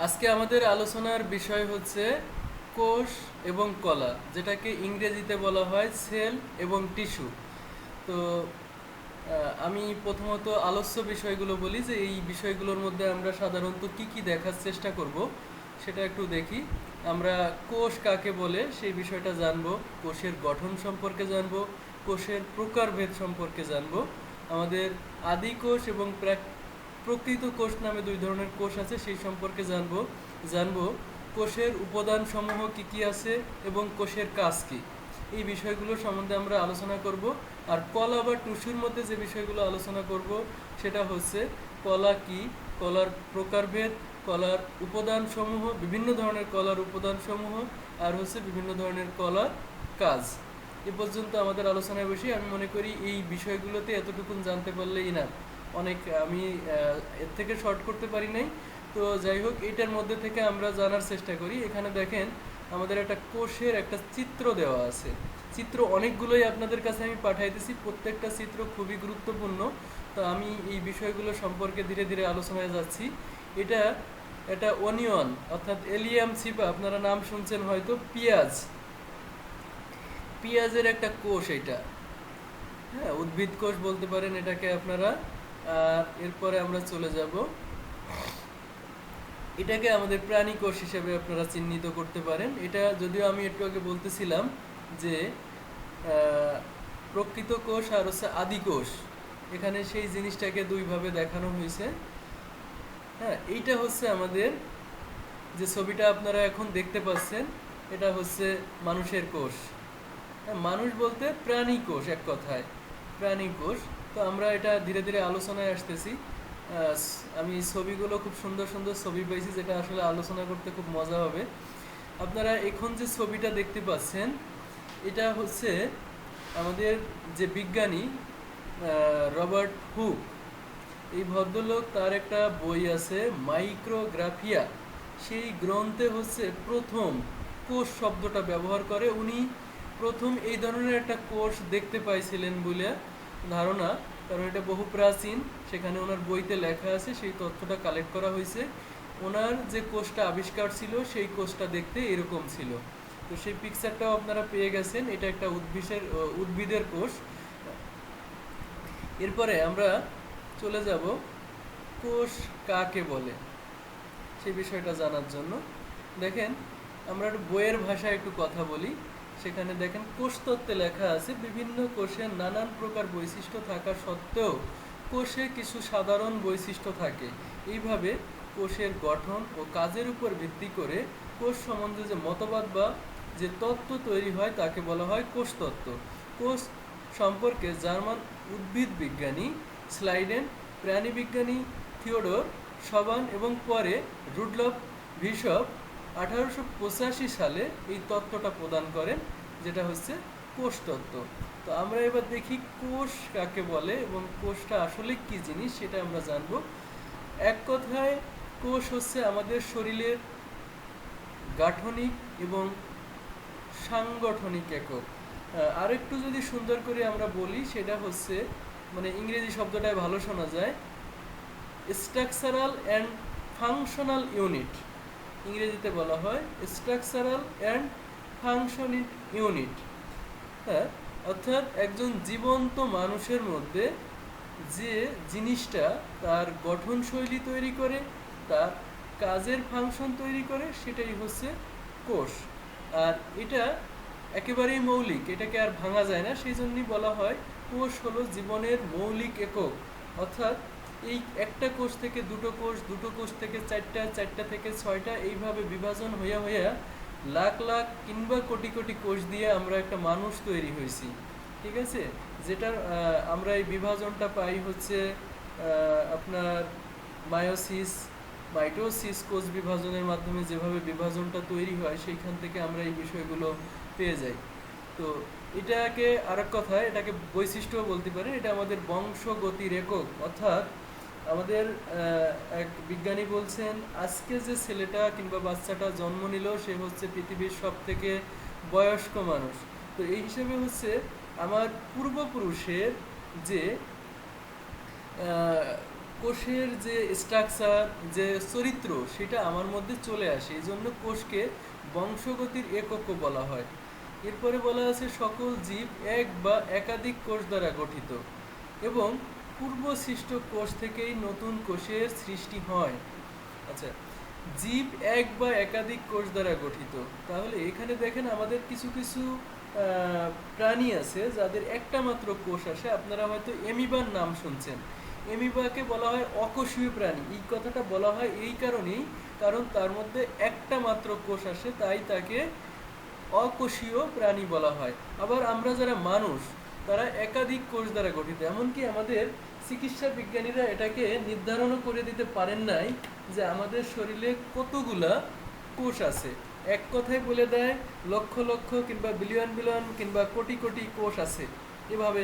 আজকে আমাদের আলোচনার বিষয় হচ্ছে কোষ এবং কলা, যেটাকে ইংরেজিতে বলা হয় সেল এবং টিস্যু। তো আমি প্রথমত আলোচ্য বিষয়গুলো বলি যে এই বিষয়গুলোর মধ্যে আমরা সাধারণত কি কি দেখার চেষ্টা করব সেটা একটু দেখি। আমরা কোষ কাকে বলে সেই বিষয়টা জানবো, কোষের গঠন সম্পর্কে জানবো, কোষের প্রকারভেদ সম্পর্কে জানবো। আমাদের আদি কোষ এবং প্রকৃত কোষ নামে দুই ধরনের কোষ আছে, সেই সম্পর্কে জানবো কোষের উপাদান সমূহ কি কি আছে এবং কোষের কাজ কি। এই বিষয়গুলো সম্বন্ধে আমরা আলোচনা করব। আর কলা বা টুসুর মধ্যে যে বিষয়গুলো আলোচনা করব সেটা হচ্ছে কলা কি, কলার প্রকারভেদ, কলার উপাদান সমূহ, বিভিন্ন ধরনের কলার উপাদান সমূহ, আর হচ্ছে বিভিন্ন ধরনের কলার কাজ। এ পর্যন্ত আমাদের আলোচনায় বসি। আমি মনে করি এই বিষয়গুলোতে এতটুকুন জানতে পারলেই না, অনেক আমি এর থেকে শর্ট করতে পারি নাই। তো যাই হোক, এটার মধ্যে থেকে আমরা জানার চেষ্টা করি। এখানে দেখেন আমাদের একটা কোষের একটা চিত্র দেওয়া আছে। চিত্র অনেকগুলোই আপনাদের কাছে আমি পাঠাইতেছি, প্রত্যেকটা চিত্র খুবই গুরুত্বপূর্ণ। তো আমি এই বিষয়গুলো সম্পর্কে ধীরে ধীরে আলোচনায় যাচ্ছি। এটা এটা অনিয়ন অর্থাৎ এলিয়াম সিপা, আপনারা নাম শুনছেন হয়তো, পেঁয়াজ, পেঁয়াজের একটা কোষ এটা। হ্যাঁ, উদ্ভিদ কোষ বলতে পারেন এটাকে আপনারা। আর এরপরে আমরা চলে যাব, এটাকে আমাদের প্রাণী কোষ হিসেবে আপনারা চিহ্নিত করতে পারেন। এটা যদিও আমি একটু আগে বলতেছিলাম যে প্রকৃত কোষ আর হচ্ছে আদি কোষ, এখানে সেই জিনিসটাকে দুইভাবে দেখানো হয়েছে। হ্যাঁ, এইটা হচ্ছে আমাদের যে ছবিটা আপনারা এখন দেখতে পাচ্ছেন, এটা হচ্ছে মানুষের কোষ। হ্যাঁ, মানুষ বলতে প্রাণী কোষ, এক কথায় প্রাণী কোষ। তো আমরা এটা ধীরে ধীরে আলোচনায় আসতেছি। আমি ছবিগুলো খুব সুন্দর সুন্দর ছবি পাইছি, যেটা আসলে আলোচনা করতে খুব মজা হবে। আপনারা এখন যে ছবিটা দেখতে পাচ্ছেন, এটা হচ্ছে আমাদের যে বিজ্ঞানী রবার্ট হুক, এই ভদ্রলোক, তার একটা বই আছে মাইক্রোগ্রাফিয়া। সেই গ্রন্থে হচ্ছে প্রথম কোষ শব্দটা ব্যবহার করে। উনি প্রথম এই ধরনের একটা কোষ দেখতে পাইছিলেন বলে ধারণা, কারণ এটা বহু প্রাচীন। সেখানে ওনার বইতে লেখা আছে, সেই তথ্যটা কালেক্ট করা হয়েছে। ওনার যে কোষটা আবিষ্কার ছিল সেই কোষটা দেখতে এরকম ছিল। তো সেই পিকচারটাও আপনারা পেয়ে গেছেন। এটা একটা উদ্ভিদের কোষ। এরপরে আমরা চলে যাব কোষ কাকে বলে সেই বিষয়টা জানার জন্য। দেখেন, আমরা একটু বইয়ের ভাষায় একটু কথা বলি। সেখানে দেখেন কোষতত্ত্বে লেখা আছে, বিভিন্ন কোষের নানান প্রকার বৈশিষ্ট্য থাকা সত্ত্বেও কোষে কিছু সাধারণ বৈশিষ্ট্য থাকে। এইভাবে কোষের গঠন ও কাজের উপর ভিত্তি করে কোষ সম্বন্ধে যে মতবাদ বা যে তত্ত্ব তৈরি হয় তাকে বলা হয় কোষতত্ত্ব। কোষ সম্পর্কে জার্মান উদ্ভিদ বিজ্ঞানী স্লাইডেন, প্রাণীবিজ্ঞানী থিওডোর সবান এবং পরে রুডলফ ভিশপ 1885 সালে এই তত্ত্বটা প্রদান করেন, যেটা হচ্ছে কোষতত্ত্ব। তো আমরা এবার দেখি কোষ কাকে বলে এবং কোষটা আসলে কি জিনিস সেটা আমরা জানব। এক কথায় কোষ হচ্ছে আমাদের শরীরের গাঠনিক এবং সাংগঠনিক একক। আরেকটু যদি সুন্দর করে আমরা বলি, সেটা হচ্ছে, মানে ইংরেজি শব্দটায় ভালো শোনা যায়, স্ট্রাকচারাল অ্যান্ড ফাংশনাল ইউনিট। ইংরেজিতে বলা হয় স্ট্রাকচারাল অ্যান্ড ফাংশনাল ইউনিট। হ্যাঁ, অর্থাৎ একজন জীবন্ত মানুষের মধ্যে যে জিনিসটা তার গঠনশৈলী তৈরি করে, তার কাজের ফাংশন তৈরি করে, সেটাই হচ্ছে কোষ। আর এটা একেবারেই মৌলিক, এটাকে আর ভাঙা যায় না। সেই জন্যই বলা হয় কোষ হলো জীবনের মৌলিক একক। অর্থাৎ এই একটা কোষ থেকে দুটো কোষ, দুটো কোষ থেকে চারটা, চারটা থেকে ছয়টা, এইভাবে বিভাজন হইয়া হইয়া লাখ লাখ কিংবা কোটি কোটি কোষ দিয়ে আমরা একটা মানুষ তৈরি হয়েছি। ঠিক আছে, যেটার আমরা এই বিভাজনটা পাই হচ্ছে আপনার মায়োসিস, মাইটোসিস, কোষ বিভাজনের মাধ্যমে যেভাবে বিভাজনটা তৈরি হয়, সেইখান থেকে আমরা এই বিষয়গুলো পেয়ে যাই। তো এটাকে আরেক কথায় এটাকে বৈশিষ্ট্য বলতে পারেন। এটা আমাদের বংশগতির একক। অর্থাৎ আমাদের এক বিজ্ঞানী বলছেন, আজকে যে ছেলেটা কিংবা বাচ্চাটা জন্ম নিল সে হচ্ছে পৃথিবীর সব থেকে বয়স্ক মানুষ। তো এই হিসেবে হচ্ছে আমার পূর্বপুরুষের যে কোষের যে স্ট্রাকচার, যে চরিত্র, সেটা আমার মধ্যে চলে আসে। এই জন্য কোষকে বংশগতির এককও বলা হয়। এরপরে বলা আছে সকল জীব এক বা একাধিক কোষ দ্বারা গঠিত এবং পূর্ব সৃষ্ট কোষ থেকেই নতুন কোষের সৃষ্টি হয়। আচ্ছা, জীব এক বা একাধিক কোষ দ্বারা গঠিত। তাহলে এখানে দেখেন আমাদের কিছু কিছু প্রাণী আছে যাদের একটা মাত্র কোষ আসে। আপনারা হয়তো এমিবার নাম শুনছেন। এমিবাকে বলা হয় অকোষীয় প্রাণী। এই কথাটা বলা হয় এই কারণেই, কারণ তার মধ্যে একটা মাত্র কোষ আসে, তাই তাকে অকোষীয় প্রাণী বলা হয়। আবার আমরা যারা মানুষ, তারা একাধিক কোষ দ্বারা গঠিত। এমনকি আমাদের চিকিৎসা বিজ্ঞানীরা এটাকে নির্ধারণও করে দিতে পারেন নাই যে আমাদের শরীরে কতগুলা কোষ আছে। এক কথায় বলে দেয় লক্ষ লক্ষ কিংবা বিলিয়ন বিলিয়ন কিংবা কোটি কোটি কোষ আছে, এভাবে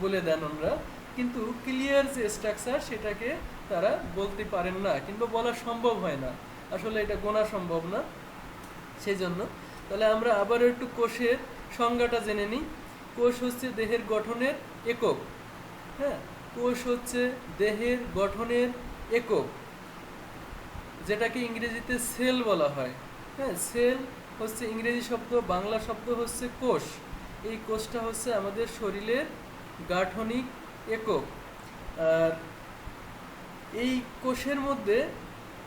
বলে দেন ওনারা। কিন্তু ক্লিয়ার যে স্ট্রাকচার, সেটাকে তারা বলতে পারেন না কিংবা বলা সম্ভব হয় না। আসলে এটা গোনা সম্ভব না। সেই জন্য তাহলে আমরা আবারও একটু কোষের সংজ্ঞাটা জেনে নিই। কোষ হচ্ছে দেহের গঠনের একক। হ্যাঁ, কোষ হচ্ছে দেহের গঠনের একক, যেটাকে ইংরেজিতে সেল বলা হয়। হ্যাঁ, সেল হচ্ছে ইংরেজি শব্দ, বাংলা শব্দ হচ্ছে কোষ। এই কোষটা হচ্ছে আমাদের শরীরের গাঠনিক একক। আর এই কোষের মধ্যে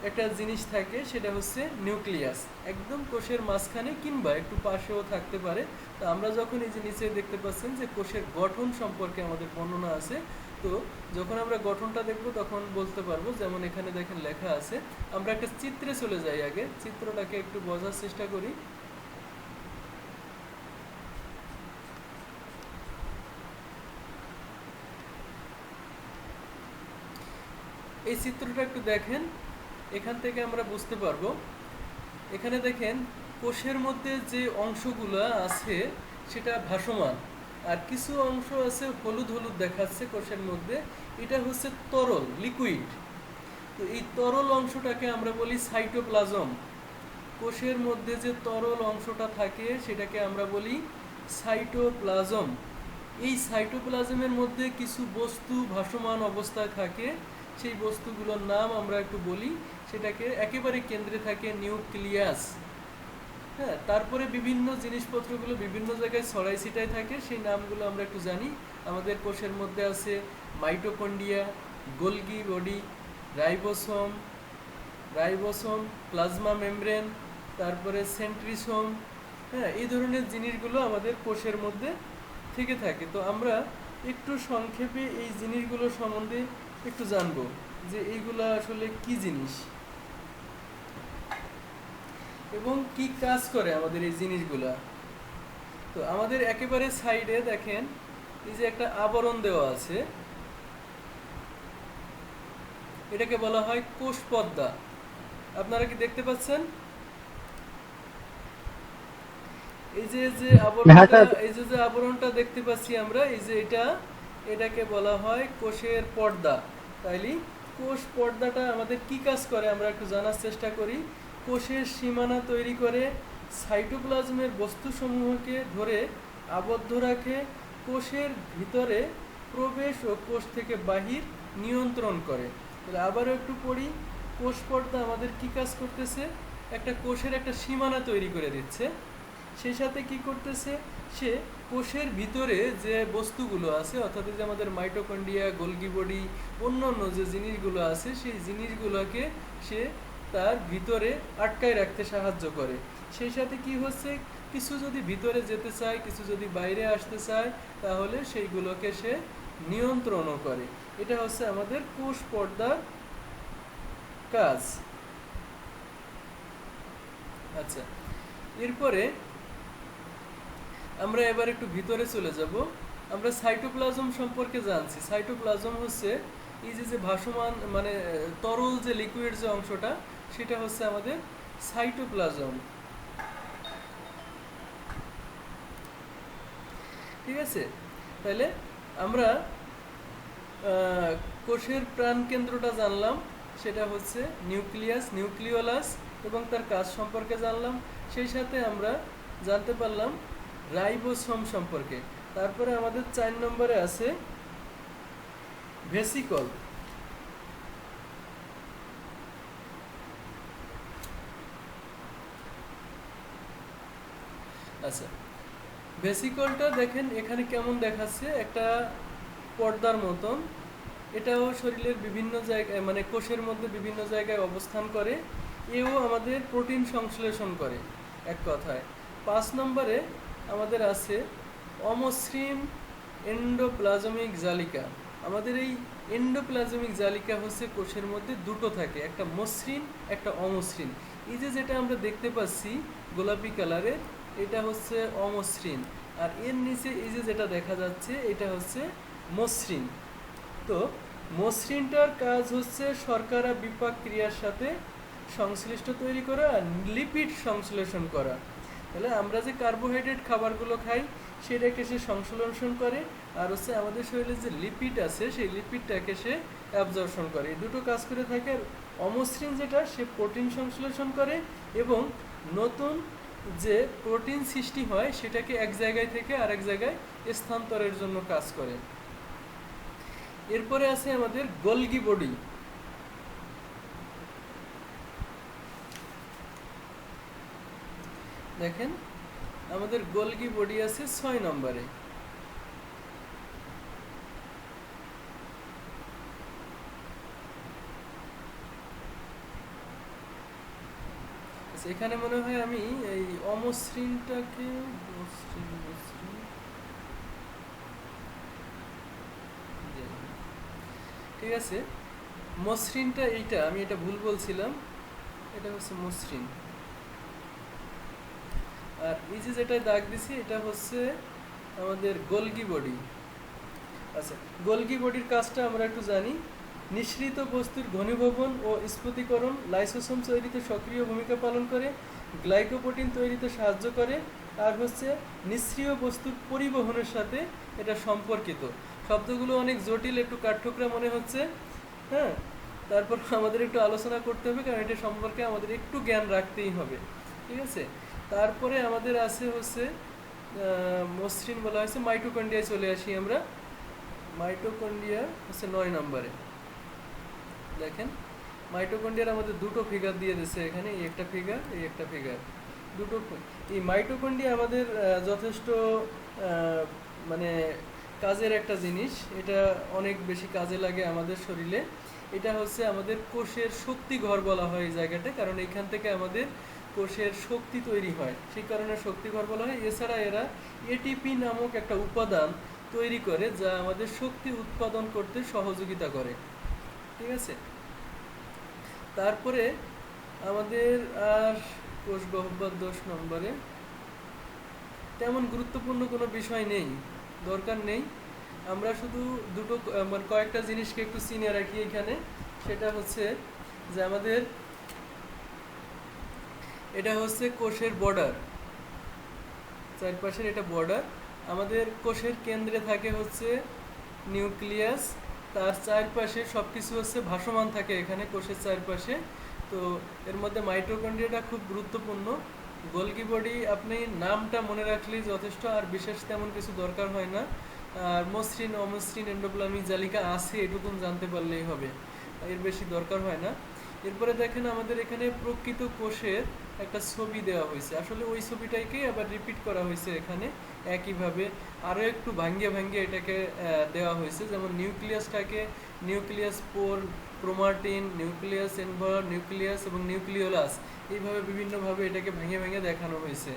একটা জিনিস থাকে, সেটা হচ্ছে নিউক্লিয়াস। একদম কোষের মাঝখানে কিংবা একটু পাশেও থাকতে পারে। তো আমরা যখন এই যে নিচে দেখতে পাচ্ছেন যে কোষের গঠন সম্পর্কে আমাদের বর্ণনা আছে, তো যখন আমরা গঠনটা দেখব তখন বলতে পারবো। যেমন এখানে দেখেন লেখা আছে। আমরা একটা চিত্রে চলে যাই, আগে চিত্রটাকে একটু বোঝার চেষ্টা করি। এই চিত্রটা একটু দেখেন, এখান থেকে আমরা বুঝতে পারবো। এখানে দেখেন কোষের মধ্যে যে অংশগুলো আছে সেটা ভাসমান, আর কিছু অংশ আছে হলুদ হলুদ দেখাচ্ছে কোষের মধ্যে, এটা হচ্ছে তরল, লিকুইড। তো এই তরল অংশটাকে আমরা বলি সাইটোপ্লাজম। কোষের মধ্যে যে তরল অংশটা থাকে সেটাকে আমরা বলি সাইটোপ্লাজম। এই সাইটোপ্লাজমের মধ্যে কিছু বস্তু ভাসমান অবস্থায় থাকে, সেই বস্তুগুলোর নাম আমরা একটু বলি। সেটাকে একেবারে কেন্দ্রে থাকে নিউক্লিয়াস। হ্যাঁ, তারপরে বিভিন্ন জিনিসপত্রগুলো বিভিন্ন জায়গায় ছড়াই ছিটাই থাকে, সেই নামগুলো আমরা একটু জানি। আমাদের কোষের মধ্যে আছে mitochondria, Golgi body, ribosome, plasma membrane, তারপরে সেন্ট্রিসোম। হ্যাঁ, এই ধরনের জিনিসগুলো আমাদের কোষের মধ্যে থেকে থাকে। তো আমরা একটু সংক্ষেপে এই জিনিসগুলো সম্বন্ধে একটু জানবো যে এইগুলো আসলে কি জিনিস এবং কি কাজ করে আমাদের এই জিনিসগুলা। তো আমাদের একেবারে সাইডে দেখেন এই যে একটা আবরণ দেওয়া আছে, এটাকে বলা হয় কোষ পর্দা। আপনারা কি দেখতে পাচ্ছেন? এই যে যে আবরণটা, এই যে যে আবরণটা দেখতে পাচ্ছি আমরা, এই যে এটাকে বলা হয় কোষের পর্দা। তাইলে কোষ পর্দাটা আমাদের কি কাজ করে আমরা একটু জানার চেষ্টা করি। কোষের সীমানা তৈরি করে, সাইটোপ্লাজমের বস্তুসমূহকে ধরে আবদ্ধ রাখে, কোষের ভিতরে প্রবেশ ও কোষ থেকে বাহির নিয়ন্ত্রণ করে। তাহলে আবারও একটু পড়ি। কোষ পর্দা আমাদের কি কাজ করতেছে? একটা কোষের একটা সীমানা তৈরি করে দিচ্ছে। সেই সাথে কি করতেছে, সে কোষের ভিতরে যে বস্তুগুলো আছে, অর্থাৎ যে আমাদের মাইটোকন্ড্রিয়া, গোলগি বডি, অন্য অন্য যে জিনিসগুলো আছে, সেই জিনিসগুলোকে সে তার ভিতরে আটকায় রাখতে সাহায্য করে। সেই সাথে কি হচ্ছে, কিছু যদি ভিতরে যেতে চায়, কিছু যদি বাইরে আসতে চায়, তাহলে সেইগুলোকে সে নিয়ন্ত্রণও করে। এটা হচ্ছে আমাদের কোষ পর্দার কাজ। আচ্ছা, এরপরে আমরা এবার একটু ভিতরে চলে যাব। আমরা সাইটোপ্লাজম সম্পর্কে জানছি। সাইটোপ্লাজম হচ্ছে এই যে যে ভাসমান মানে তরল যে লিকুইড যে অংশটা, সেটা হচ্ছে আমাদের সাইটোপ্লাজম। ঠিক আছে, তাহলে আমরা কোষের প্রাণকেন্দ্রটা জানলাম, সেটা হচ্ছে নিউক্লিয়াস, নিউক্লিওলাস, এবং তার কাজ সম্পর্কে জানলাম। সেই সাথে আমরা জানতে পারলাম রাইবোসোম সম্পর্কে। তারপরে আমাদের 4 নম্বরে আছে ভেসিকল। আচ্ছা, ভেসিকলটা দেখেন এখানে কেমন দেখাচ্ছে, একটা পর্দার মতন। এটাও শরীরের বিভিন্ন জায়গায় মানে কোষের মধ্যে বিভিন্ন জায়গায় অবস্থান করে। এও আমাদের প্রোটিন সংশ্লেষণ করে এক কথায়। 5 নম্বরে আমাদের আছে অমসৃণ এন্ডোপ্লাজমিক জালিকা। আমাদের এই এন্ডোপ্লাজমিক জালিকা হচ্ছে কোষের মধ্যে দুটো থাকে, একটা মসৃণ একটা অমসৃণ। এই যে যেটা আমরা দেখতে পাচ্ছি গোলাপি কালারের, এটা হচ্ছে অমসৃণ, আর এর নিচে এই যে যেটা দেখা যাচ্ছে এটা হচ্ছে মসৃণ। তো মসৃণটার কাজ হচ্ছে শর্করা বিপাক ক্রিয়ার সাথে সংশ্লিষ্ট তৈরি করা আর লিপিড সংশ্লেষণ করা। তাহলে আমরা যে কার্বোহাইড্রেট খাবারগুলো খাই সেটাকে সে সংশ্লেষণ করে, আর হচ্ছে আমাদের শরীরে যে লিপিড আছে সেই লিপিডটাকে সে অ্যাবজর্পশন করে। এই দুটো কাজ করে থাকে। আর অমসৃণ যেটা, সে প্রোটিন সংশ্লেষণ করে এবং নতুন যে প্রোটিন সৃষ্টি হয় সেটাকে এক জায়গায় থেকে আরেক জায়গায় স্থানান্তরের জন্য কাজ করে। এরপরে আছে আমাদের গোলগি বডি। দেখেন আমাদের গোলগি বডি আছে 6 নম্বরে। এখানে মনে হয় আমি এই অমসৃণটাকে ঠিক আছে, মসৃণটা এইটা, আমি এটা ভুল বলছিলাম, এটা হচ্ছে মসৃণ। আর এই যে যেটা দাগ দিছি এটা হচ্ছে আমাদের গোলগি বডি। আচ্ছা, গোলগি বডির কাজটা আমরা একটু জানি। নিঃসৃত বস্তুর ঘনীভবন ও স্ফুটিকরণ, লাইসোসোম তৈরিতে সক্রিয় ভূমিকা পালন করে, গ্লাইকোপ্রোটিন তৈরিতে সাহায্য করে, আর হচ্ছে নিঃসৃত বস্তুর পরিবহনের সাথে এটা সম্পর্কিত। শব্দগুলো অনেক জটিল, একটু কাঠঠোকরা মনে হচ্ছে, হ্যাঁ, তারপর আমাদের একটু আলোচনা করতে হবে, কারণ এটা সম্পর্কে আমাদের একটু জ্ঞান রাখতেই হবে, ঠিক আছে। তারপরে আমাদের আছে হচ্ছে মসৃণ বলা হয়েছে। মাইটোকন্ড্রিয়ায় চলে আসি আমরা। মাইটোকন্ড্রিয়া হচ্ছে 9 নম্বরে। দেখেন মাইটোকন্ড্রিয়ার আমাদের দুটো ফিগার দিয়ে দিয়েছে এখানে, এই একটা ফিগার, এই একটা ফিগার, দুটো। এই মাইটোকন্ড্রিয়া আমাদের যথেষ্ট মানে কাজের একটা জিনিস, এটা অনেক বেশি কাজে লাগে আমাদের শরীরে। এটা হচ্ছে আমাদের কোষের শক্তি ঘর বলা হয় এই জায়গাটা, কারণ এইখান থেকে আমাদের কোষের শক্তি তৈরি হয়, সেই কারণে শক্তি ঘর বলা হয়। এছাড়া এরা এটিপি নামক একটা উপাদান তৈরি করে যা আমাদের শক্তি উৎপাদন করতে সহযোগিতা করে, ঠিক আছে। তারপরে আমাদের আর কোষ গহ্বর 10 নম্বরে তেমন গুরুত্বপূর্ণ কোনো বিষয় নেই, দরকার নেই। আমরা শুধু দুটো কয়েকটা জিনিসকে একটু চিনে রাখি এখানে। সেটা হচ্ছে যে আমাদের এটা হচ্ছে কোষের বর্ডার, চারপাশের এটা বর্ডার। আমাদের কোষের কেন্দ্রে থাকে হচ্ছে নিউক্লিয়াস, তার চারপাশে সব কিছু হচ্ছে ভাসমান থাকে এখানে কোষের চারপাশে। তো এর মধ্যে মাইটোকন্ড্রিয়াটা খুব গুরুত্বপূর্ণ। গোলগি বডি আপনি নামটা মনে রাখলেই যথেষ্ট, আর বিশেষ তেমন কিছু দরকার হয় না। আর মসৃণ অমসৃণ এন্ডোপ্লাজমিক জালিকা আছে এটুকুন জানতে পারলেই হবে, এর বেশি দরকার হয় না। এরপরে দেখেন আমাদের এখানে প্রকৃত কোষের একটা ছবি দেওয়া হয়েছে, আসলে ওই ছবিটাকেই আবার রিপিট করা হয়েছে এখানে একইভাবে, আরও একটু ভাঙ্গিয়ে ভাঙ্গিয়ে এটাকে দেওয়া হয়েছে। যেমন নিউক্লিয়াসটাকে নিউক্লিয়াস পোর, ক্রোমাটিন, নিউক্লিয়াস এনভলভ, নিউক্লিয়াস এবং নিউক্লিওলাস, এইভাবে বিভিন্নভাবে এটাকে ভেঙে ভেঙে দেখানো হয়েছে।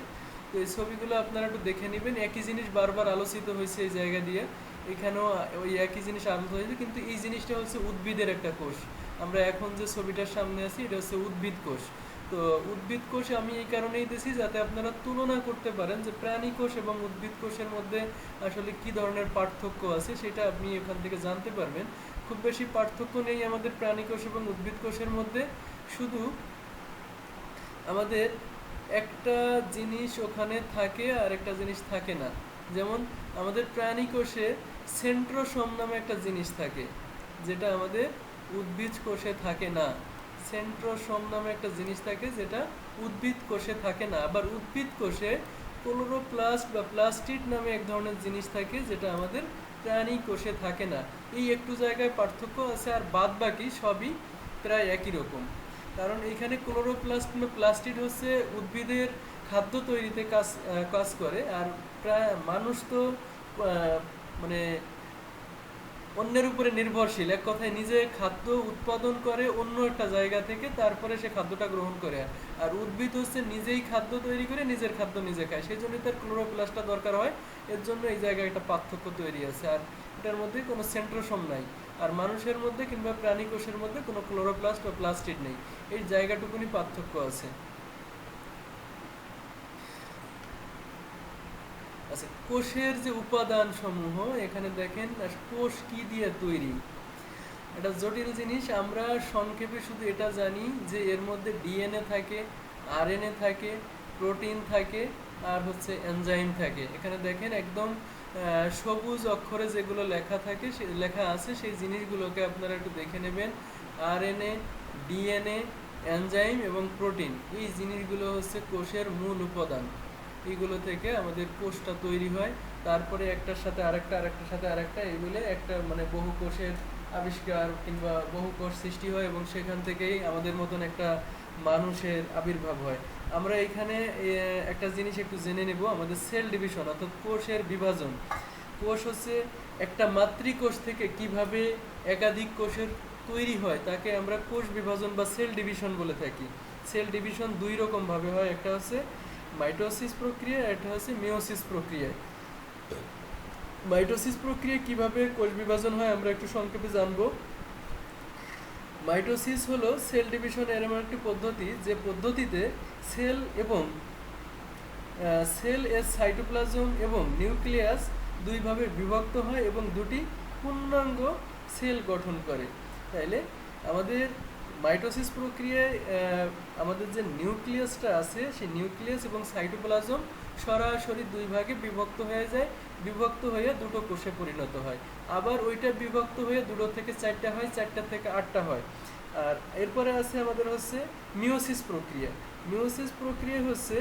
তো এই ছবিগুলো আপনারা একটু দেখে নেবেন। একই জিনিস বারবার আলোচিত হয়েছে এই জায়গা দিয়ে, এখানেও ওই একই জিনিস আলোচিত হয়েছে, কিন্তু এই জিনিসটা হচ্ছে উদ্ভিদের একটা কোষ। আমরা এখন যে ছবিটার সামনে আছি এটা হচ্ছে উদ্ভিদ কোষ। তো উদ্ভিদ কোষ আমি এই কারণেই দিয়েছি যাতে আপনারা তুলনা করতে পারেন যে প্রাণী কোষ এবং উদ্ভিদ কোষের মধ্যে আসলে কি ধরনের পার্থক্য আছে, সেটা আপনি এখান থেকে জানতে পারবেন। খুব বেশি পার্থক্য নেই আমাদের প্রাণী কোষ এবং উদ্ভিদ কোষের মধ্যে, শুধু আমাদের একটা জিনিস ওখানে থাকে আর একটা জিনিস থাকে না। যেমন আমাদের প্রাণী কোষে সেন্ট্রোসোম নামে একটা জিনিস থাকে, যেটা আমাদের উদ্ভিদ কোষে থাকে না। সেন্ট্রোসোম নামে একটা জিনিস থাকে যেটা উদ্ভিদ কোষে থাকে না। আবার উদ্ভিদ কোষে ক্লোরোপ্লাস্ট বা প্লাস্টিড নামে এক ধরনের জিনিস থাকে যেটা আমাদের প্রাণী কোষে থাকে না। এই একটু জায়গায় পার্থক্য আছে, আর বাদ বাকি সবই প্রায় একই রকম। কারণ এখানে ক্লোরোপ্লাস্ট বা প্লাস্টিড হচ্ছে উদ্ভিদের খাদ্য তৈরিতে কাজ করে। আর প্রায় মানুষ তো মানে অন্যের উপরে নির্ভরশীল, এক কথায় নিজে খাদ্য উৎপাদন করে অন্য একটা জায়গা থেকে, তারপরে সে খাদ্যটা গ্রহণ করে। আর উদ্ভিদ হচ্ছে নিজেই খাদ্য তৈরি করে নিজের খাদ্য নিজে খায়, সেই জন্য তার ক্লোরোপ্লাস্টটা দরকার হয়। এর জন্য এই জায়গায় একটা পার্থক্য তৈরি আছে। আর এটার মধ্যে কোনো সেন্ট্রোসোম নাই। আর মানুষের মধ্যে কিংবা প্রাণী কোষের মধ্যে কোনো ক্লোরোপ্লাস্ট বা প্লাস্টিড নেই, এই জায়গাটুকুনি পার্থক্য আছে। আচ্ছা, কোষের যে উপাদান সমূহ এখানে দেখেন, কোষ কি দিয়ে তৈরি, এটা জটিল জিনিস। আমরা সংক্ষেপে শুধু এটা জানি যে এর মধ্যে ডিএনএ থাকে, আরএনএ থাকে, প্রোটিন থাকে, আর হচ্ছে এনজাইম থাকে। এখানে দেখেন একদম সবুজ অক্ষরে যেগুলো লেখা থাকে, লেখা আছে, সেই জিনিসগুলোকে আপনারা একটু দেখে নেবেন। আরএনএ, ডিএনএ, এনজাইম এবং প্রোটিন, এই জিনিসগুলো হচ্ছে কোষের মূল উপাদান। এইগুলো থেকে আমাদের কোষটা তৈরি হয়। তারপরে একটার সাথে আরেকটা, আরেকটার সাথে আরেকটা, এগুলো একটা মানে বহু কোষের আবিষ্কার কিংবা বহু কোষ সৃষ্টি হয়, এবং সেখান থেকেই আমাদের মতন একটা মানুষের আবির্ভাব হয়। আমরা এখানে একটা জিনিস একটু জেনে নেব, আমাদের সেল ডিভিশন অর্থাৎ কোষের বিভাজন। কোষ হচ্ছে একটা মাতৃকোষ থেকে কিভাবে একাধিক কোষের তৈরি হয় তাকে আমরা কোষ বিভাজন বা সেল ডিভিশন বলে থাকি। সেল ডিভিশন দুই রকম ভাবে হয়, একটা হচ্ছে মাইটোসিস প্রক্রিয়া, একটা হচ্ছে মিওসিস প্রক্রিয়া। মাইটোসিস প্রক্রিয়া কিভাবে কোষ বিভাজন হয় আমরা একটু সংক্ষেপে জানবো। মাইটোসিস হলো সেল ডিভিশনের এমন একটি পদ্ধতি যে পদ্ধতিতে সেল এবং সেল এর সাইটোপ্লাজম এবং নিউক্লিয়াস দুইভাবে বিভক্ত হয় এবং দুটি পূর্ণাঙ্গ সেল গঠন করে। তাইলে আমাদের মাইটোসিস প্রক্রিয়ায় আমাদের যে নিউক্লিয়াসটা আছে, সেই নিউক্লিয়াস এবং সাইটোপ্লাজম সরাসরি দুই ভাগে বিভক্ত হয়ে যায়, বিভক্ত হয়ে দুটো কোষে পরিণত হয়। আবার ওইটা বিভক্ত হয়ে দুটো থেকে চারটা হয়, চারটা থেকে আটটা হয়। আর এরপরে আছে আমাদের হচ্ছে মিওসিস প্রক্রিয়া। মিওসিস প্রক্রিয়া হচ্ছে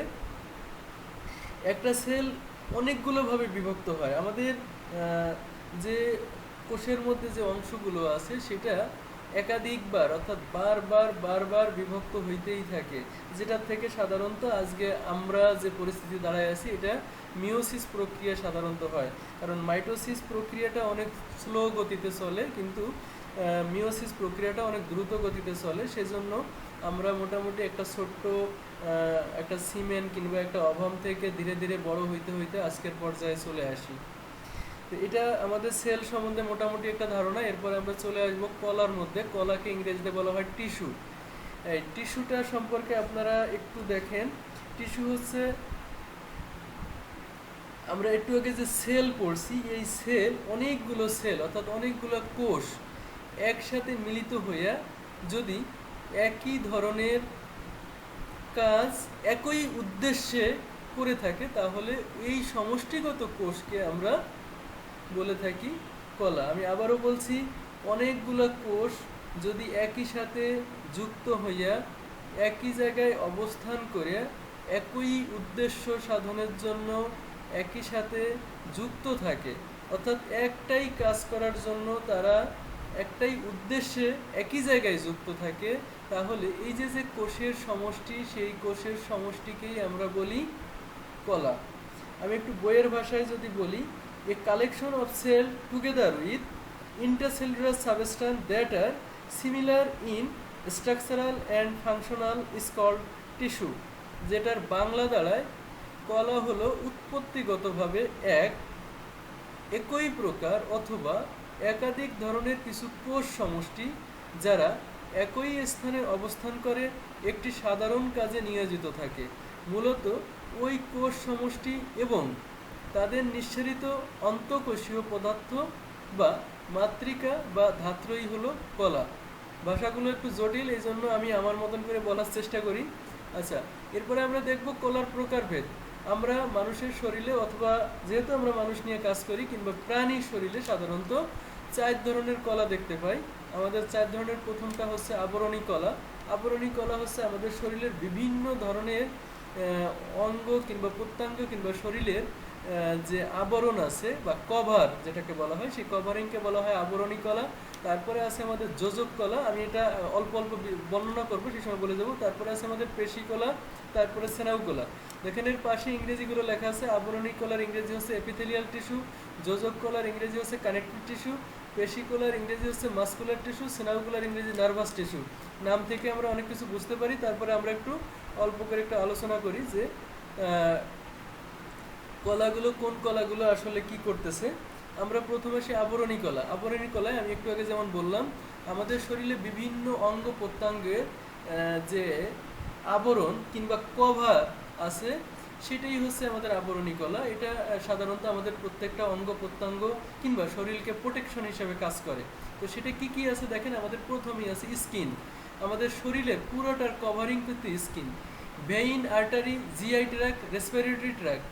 একটা সেল অনেকগুলো ভাবে বিভক্ত হয়। আমাদের যে কোষের মধ্যে যে অংশগুলো আছে সেটা একাধিকবার অর্থাৎ বারবার বারবার বিভক্ত হইতেই থাকে, যেটা থেকে সাধারণত আজকে আমরা যে পরিস্থিতি দাঁড়ায় আছি এটা মিওসিস প্রক্রিয়া সাধারণত হয়। কারণ মাইটোসিস প্রক্রিয়াটা অনেক স্লো গতিতে চলে, কিন্তু মিওসিস প্রক্রিয়াটা অনেক দ্রুত গতিতে চলে। সেজন্য আমরা মোটামুটি একটা ছোট্ট একটা সিমেন্ট কিংবা একটা অভাম থেকে ধীরে ধীরে বড় হইতে হইতে আজকের পর্যায়ে চলে আসি। তো এটা আমাদের সেল সম্বন্ধে মোটামুটি একটা ধারণা। এরপরে আমরা চলে আসবো কলার মধ্যে। কলাকে ইংরেজিতে বলা হয় টিস্যু। এই টিস্যুটা সম্পর্কে আপনারা একটু দেখেন। টিস্যু হচ্ছে, আমরা একটু আগে যে সেল পড়ছি, এই সেল অনেকগুলো সেল অর্থাৎ অনেকগুলো কোষ একসাথে মিলিত হইয়া যদি একই ধরনের কাজ একই উদ্দেশ্যে করে থাকে তাহলে এই সমষ্টিগত কোষকে আমরা বলে থাকি কলা। আমি আবারও বলছি, অনেকগুলো কোষ যদি একই সাথে যুক্ত হইয়া একই জায়গায় অবস্থান করে একই উদ্দেশ্য সাধনের জন্য একই সাথে যুক্ত থাকে, অর্থাৎ একটাই কাজ করার জন্য তারা একটাই উদ্দেশ্যে একই জায়গায় যুক্ত থাকে, তাহলে এই যে যে কোষের সমষ্টি, সেই কোষের সমষ্টিকেই আমরা বলি কলা। আমি একটু বইয়ের ভাষায় যদি বলি, a collection of cells together with intercellular substance that are similar in structural and functional is called tissue, যেটার বাংলা দাঁড়ায় কলা হলো উৎপত্তিগতভাবে একই প্রকার অথবা একাধিক ধরনের কিছু কোষ সমষ্টি যারা একই স্থানে অবস্থান করে একটি সাধারণ কাজে নিয়োজিত থাকে। মূলত ওই কোষ সমষ্টি এবং তাদের নিঃসরিত অন্তঃকোষীয় পদার্থ বা মাতৃকা বা ধাত্রই হলো কলা। ভাষাগুলো একটু জটিল, এই জন্য আমি আমার মতন করে বলার চেষ্টা করি। আচ্ছা, এরপরে আমরা দেখব কলার প্রকারভেদ। আমরা মানুষের শরীরে অথবা যেহেতু আমরা মানুষ নিয়ে কাজ করি কিংবা প্রাণীর শরীরে সাধারণত 4 ধরনের কলা দেখতে পাই। আমাদের 4 ধরনের, প্রথমটা হচ্ছে আবরণী কলা। আবরণী কলা হচ্ছে আমাদের শরীরের বিভিন্ন ধরনের অঙ্গ কিংবা প্রত্যঙ্গ কিংবা শরীরের যে আবরণ আছে বা কভার যেটাকে বলা হয়, সেই কভারিংকে বলা হয় আবরণী কলা। তারপরে আছে আমাদের যোজক কলা, আমি এটা অল্প অল্প বর্ণনা করবো, সেই সময় বলে যাবো। তারপরে আছে আমাদের পেশি কলা, তারপরে স্নায়ু কলা। দেখেন এর পাশে ইংরেজিগুলো লেখা আছে। আবরণী কলার ইংরেজি হচ্ছে এপিথেলিয়াল টিস্যু, যোজক কলার ইংরেজি হচ্ছে কানেকটিভ টিস্যু, পেশি কলার ইংরেজি হচ্ছে মাসকুলার টিস্যু, স্নায়ু কলার ইংরেজি নার্ভাস টিস্যু। নাম থেকে আমরা অনেক কিছু বুঝতে পারি। তারপরে আমরা একটু অল্প করে একটু আলোচনা করি যে কলাগুলো কোন কলাগুলো আসলে কি করতেছে। আমরা প্রথমে সেই আবরণী কলা, আবরণী কলায় আমি একটু আগে যেমন বললাম, আমাদের শরীরে বিভিন্ন অঙ্গ প্রত্যঙ্গের যে আবরণ কিংবা কভার আছে, সেটাই হচ্ছে আমাদের আবরণী কলা। এটা সাধারণত আমাদের প্রত্যেকটা অঙ্গ প্রত্যঙ্গ কিংবা শরীরকে প্রোটেকশন হিসেবে কাজ করে। তো সেটা কি কি আছে দেখেন, আমাদের প্রথমেই আছে স্কিন। আমাদের শরীরের পুরোটার কভারিং কিন্তু skin. Vein, artery, GI tract, respiratory tract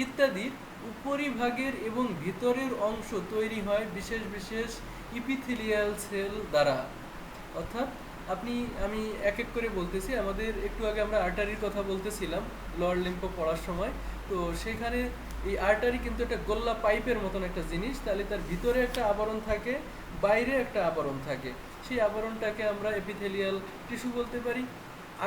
ইত্যাদির উপরিভাগের এবং ভিতরের অংশ তৈরি হয় বিশেষ বিশেষ ইপিথেলিয়াল সেল দ্বারা। অর্থাৎ আমি এক এক করে বলতেছি। আমাদের একটু আগে আমরা আর্টারির কথা বলতেছিলাম লোয়ার লিম্ফো পড়ার সময়। তো সেখানে এই আর্টারি কিন্তু একটা গোল্লা পাইপের মতন একটা জিনিস। তাহলে তার ভিতরে একটা আবরণ থাকে, বাইরে একটা আবরণ থাকে। সেই আবরণটাকে আমরা এপিথেলিয়াল টিস্যু বলতে পারি।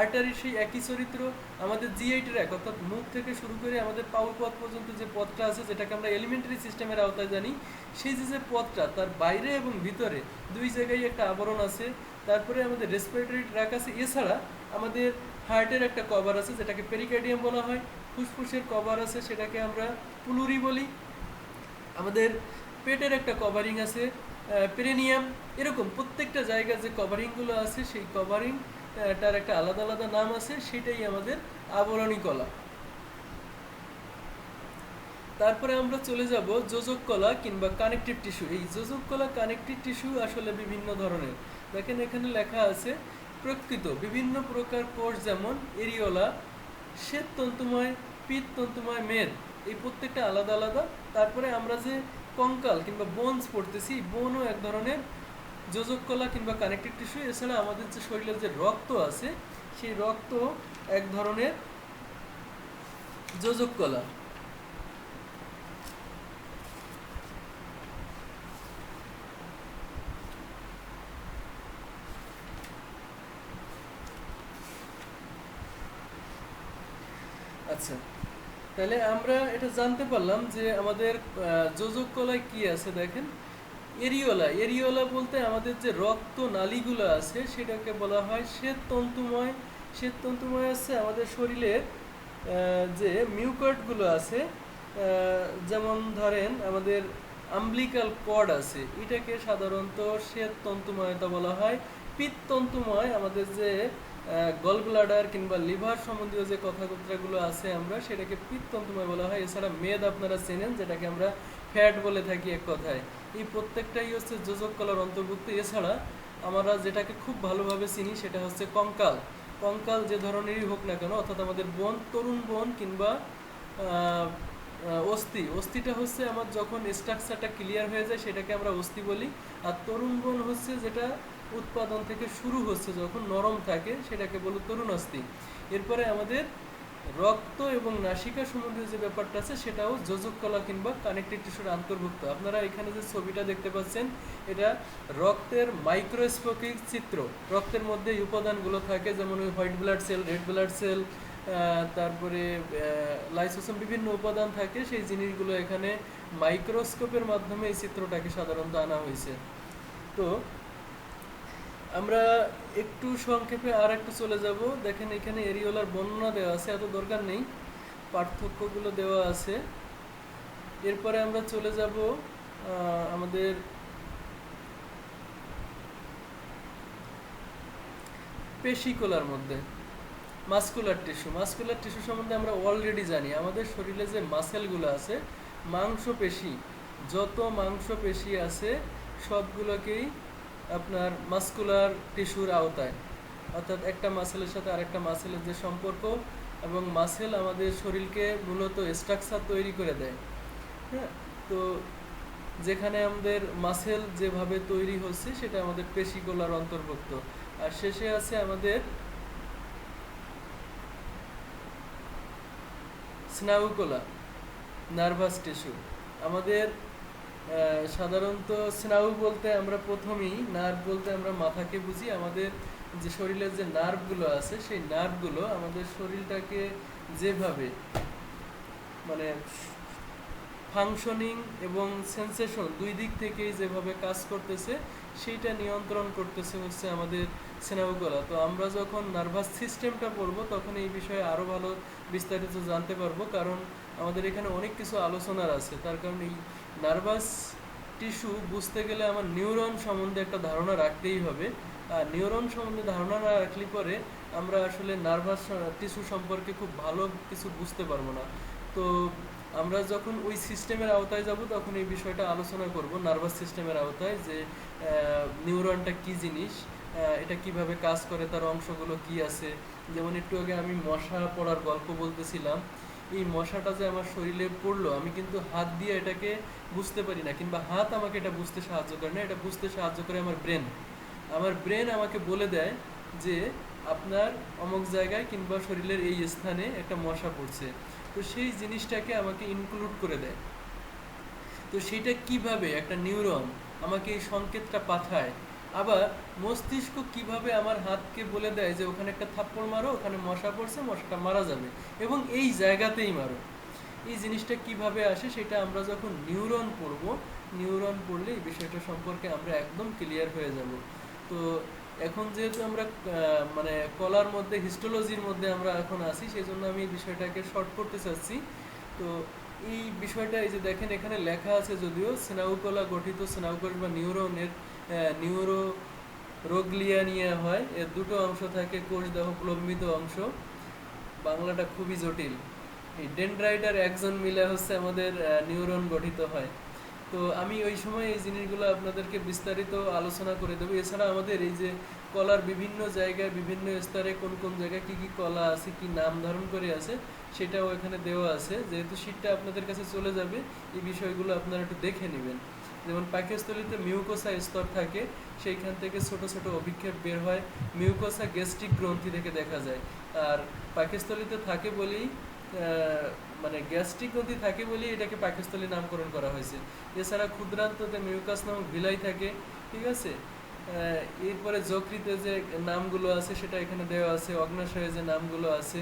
আর্টারির সেই একই চরিত্র। আমাদের জিআই ট্র্যাক অর্থাৎ মুখ থেকে শুরু করে আমাদের পাউল পথ পর্যন্ত যে পথটা আছে, যেটাকে আমরা এলিমেন্টারি সিস্টেমের আওতায় জানি, সেই যে পথটা, তার বাইরে এবং ভিতরে দুই জায়গায় একটা আবরণ আছে। তারপরে আমাদের রেসপিরেটরি ট্র্যাক আছে। এছাড়া আমাদের হার্টের একটা কভার আছে, যেটাকে পেরিকার্ডিয়াম বলা হয়। ফুসফুসের কভার আছে, সেটাকে আমরা পুলুরি বলি। আমাদের পেটের একটা কভারিং আছে, পেরিনিয়াম। এরকম প্রত্যেকটা জায়গায় যে কভারিংগুলো আছে, সেই কভারিং তার একটা আলাদা আলাদা নাম আছে, সেটাই আমাদের আবরণী কলা। তারপরে আমরা চলে যাব যোজক কলা কিংবা কানেকটিভ টিস্যু। এই যোজক কলা কানেকটিভ টিস্যু আসলে বিভিন্ন ধরনের। দেখেন এখানে লেখা আছে প্রকৃত বিভিন্ন প্রকার কোষ, যেমন এরিওলা, শ্বেত তন্তুময়, পিত তন্তুময়, মেদ, এই প্রত্যেকটা আলাদা আলাদা। তারপরে আমরা যে কঙ্কাল কিংবা বোনস পড়তেছি, বোনও এক ধরনের যোজক কলা কিংবা কানেকটিভ টিস্যু। এছাড়া আমাদের যে শরীরের যে রক্ত আছে, সেই রক্ত এক ধরনের যোজক কলা। আচ্ছা, তাহলে আমরা এটা জানতে পারলাম যে আমাদের যোজক কলায় কি আছে। দেখেন এরিওলা, এরিওলা বলতে আমাদের যে রক্ত নালীগুলো আছে, সেটাকে বলা হয় শ্বেত তন্তুময়। শ্বেত তন্তুময় আছে আমাদের শরীরের যে মিউকয়েডগুলো আছে, যেমন ধরেন আমাদের আম্বলিকাল কর্ড আছে, এটাকে সাধারণত শ্বেত তন্তুময়তা বলা হয়। পিত্ত তন্তুময় আমাদের যে গল ব্লাডার কিংবা লিভার সম্বন্ধীয় যে কথাবার্তাগুলো আছে, আমরা সেটাকে পিত্ত তন্তুময় বলা হয়। এছাড়া মেদ আপনারা চেনেন, যেটাকে আমরা ফ্যাট বলে থাকি এক কথায়। এই প্রত্যেকটাই হচ্ছে যোজক কলার অন্তর্ভুক্ত। এছাড়া আমরা যেটাকে খুব ভালোভাবে চিনি, সেটা হচ্ছে কঙ্কাল। কঙ্কাল যে ধরনেরই হোক না কেন, অর্থাৎ আমাদের বোন, তরুণ বোন কিংবা অস্থি, অস্থিটা হচ্ছে আমার যখন স্ট্রাকচারটা ক্লিয়ার হয়ে যায়, সেটাকে আমরা অস্থি বলি। আর তরুণ বোন হচ্ছে যেটা উৎপাদন থেকে শুরু হচ্ছে, যখন নরম থাকে, সেটাকে বলি তরুণ অস্থি। এরপরে আমাদের রক্ত এবং নাসিকা সম্বন্ধীয় যে ব্যাপারটা আছে, সেটাও যোজক কলা কিংবা কানেকটিভ টিস্যুর অন্তর্ভুক্ত। আপনারা এখানে যে ছবিটা দেখতে পাচ্ছেন, এটা রক্তের মাইক্রোস্কোপিক চিত্র। রক্তের মধ্যে এই উপাদানগুলো থাকে, যেমন ওই white blood cell, red blood cell, তারপরে লাইসোসোম, বিভিন্ন উপাদান থাকে। সেই জিনিসগুলো এখানে মাইক্রোস্কোপের মাধ্যমে এই চিত্রটাকে সাধারণত আনা হয়েছে। তো আমরা একটু সংক্ষেপে আর একটু চলে যাব। দেখেন এখানে এরিওলার বর্ণনা দেওয়া আছে, এত দরকার নেই, পার্থক্যগুলো দেওয়া আছে। এরপরে আমরা চলে যাব আমাদের পেশিকলার মধ্যে, মাসকুলার টিস্যু। মাসকুলার টিস্যু সম্বন্ধে আমরা অলরেডি জানি। আমাদের শরীরে যে মাসেলগুলো আছে, মাংসপেশি, যত মাংসপেশি আছে সবগুলোকেই আপনার মাসকুলার টিস্যুর আওতায়। অর্থাৎ একটা মাসেলের সাথে আরেকটা মাসেলের যে সম্পর্ক, এবং মাসেল আমাদের শরীরকে মূলত স্ট্রাকচার তৈরি করে দেয়। হ্যাঁ, তো যেখানে আমাদের মাসেল যেভাবে তৈরি হচ্ছে, সেটা আমাদের পেশিকলার অন্তর্ভুক্ত। আর শেষে আছে আমাদের স্নায়ুকলা। নার্ভাস টিস্যু আমাদের সাধারণত স্নায়ু বলতে আমরা প্রথমেই নার্ভ বলতে আমরা মাথাকে বুঝি। আমাদের যে শরীরের যে নার্ভগুলো আছে সেই নার্ভগুলো আমাদের শরীরটাকে যেভাবে মানে ফাংশনিং এবং সেন্সেশন দুই দিক থেকেই যেভাবে কাজ করতেছে সেইটা নিয়ন্ত্রণ করতেছে হচ্ছে আমাদের স্নায়ুগোলা। তো আমরা যখন নার্ভাস সিস্টেমটা পড়বো তখন এই বিষয়ে আরও ভালো বিস্তারিত জানতে পারবো, কারণ আমাদের এখানে অনেক কিছু আলোচনার আছে। তার কারণ এই নার্ভাস টিস্যু বুঝতে গেলে আমার নিউরন সম্বন্ধে একটা ধারণা রাখতেই হবে। আর নিউরন সম্বন্ধে ধারণা না রাখলে পরে আমরা আসলে নার্ভাস টিস্যু সম্পর্কে খুব ভালো কিছু বুঝতে পারবো না। তো আমরা যখন ওই সিস্টেমের আওতায় যাব তখন এই বিষয়টা আলোচনা করব, নার্ভাস সিস্টেমের আওতায়, যে নিউরনটা কি জিনিস, এটা কিভাবে কাজ করে, তার অংশগুলো কি আছে। যেমন একটু আগে আমি মশা পড়ার গল্প বলতেছিলাম, এই মশাটা যে আমার শরীরে পড়লো আমি কিন্তু হাত দিয়ে এটাকে বুঝতে পারি না, কিংবা হাত আমাকে এটা বুঝতে সাহায্য করে না, এটা বুঝতে সাহায্য করে আমার ব্রেন। আমার ব্রেন আমাকে বলে দেয় যে আপনার অমুক জায়গায় কিংবা শরীরের এই স্থানে একটা মশা পড়ছে, তো সেই জিনিসটাকে আমাকে ইনক্লুড করে দেয়। তো সেটা কিভাবে একটা নিউরন আমাকে এই সংকেতটা পাঠায়, আবার মস্তিষ্ক কিভাবে আমার হাতকে বলে দেয় যে ওখানে একটা থাপ্পড় মারো, ওখানে মশা পড়ছে, মশাটা মারা যাবে এবং এই জায়গাতেই মারো। এই জিনিসটা কিভাবে আসে সেটা আমরা যখন নিউরন পড়বো, নিউরন পড়লে এই বিষয়টা সম্পর্কে আমরা একদম ক্লিয়ার হয়ে যাব। তো এখন যেহেতু আমরা মানে কলার মধ্যে হিস্টোলজির মধ্যে আমরা এখন আছি, সেই জন্য আমি এই বিষয়টাকে শর্ট করতে চাচ্ছি। তো এই বিষয়টা এই যে দেখেন এখানে লেখা আছে, যদিও স্নায়ুকলা গঠিত স্নায়ুকোষ বা নিউরনের নিউরো রোগলিয়া নিয়ে হয়, এর দুটো অংশ থাকে, কোষ দেহ প্লম্বিত অংশ। বাংলাটা খুবই জটিল। এই ডেনড্রাইট আর একজন মিলে হচ্ছে আমাদের নিউরন গঠিত হয়। তো আমি ওই সময় এই জিনিসগুলো আপনাদেরকে বিস্তারিত আলোচনা করে দেবো। এছাড়া আমাদের এই যে কলার বিভিন্ন জায়গায় বিভিন্ন স্তরে কোন কোন জায়গায় কী কী কলা আছে, কি নাম ধারণ করে আছে, সেটাও এখানে দেওয়া আছে। যেহেতু শীটটা আপনাদের কাছে চলে যাবে, এই বিষয়গুলো আপনারা একটু দেখে নেবেন। যেমন পাকস্থলীতে মিউকোসা স্তর থাকে, সেইখান থেকে ছোট ছোট অভিক্ষেপ বের হয়, মিউকোসা গ্যাস্ট্রিক গ্রন্থি থেকে দেখা যায়। আর পাকস্থলীতে থাকে বলেই মানে গ্যাস্ট্রিক গ্রন্থি থাকে বলেই এটাকে পাকস্থলী নামকরণ করা হয়েছে। এছাড়া ক্ষুদ্রান্ততে মিউকাস নামক ভিলাই থাকে, ঠিক আছে। এরপরে যকৃতে যে নামগুলো আছে সেটা এখানে দেওয়া আছে, অগ্নাশয়ে যে নামগুলো আছে,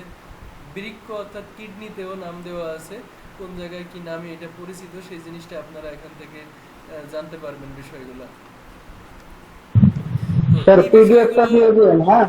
বৃক্ক অর্থাৎ কিডনিতেও নাম দেওয়া আছে, কোন জায়গায় কি নামে এটা পরিচিত সেই জিনিসটা আপনারা এখান থেকে জানতে পারবেন বিষয়গুলো। তো স্যার এই পিডিএফটা বিষয়গুলো দিয়ে দিবেন, হ্যাঁ।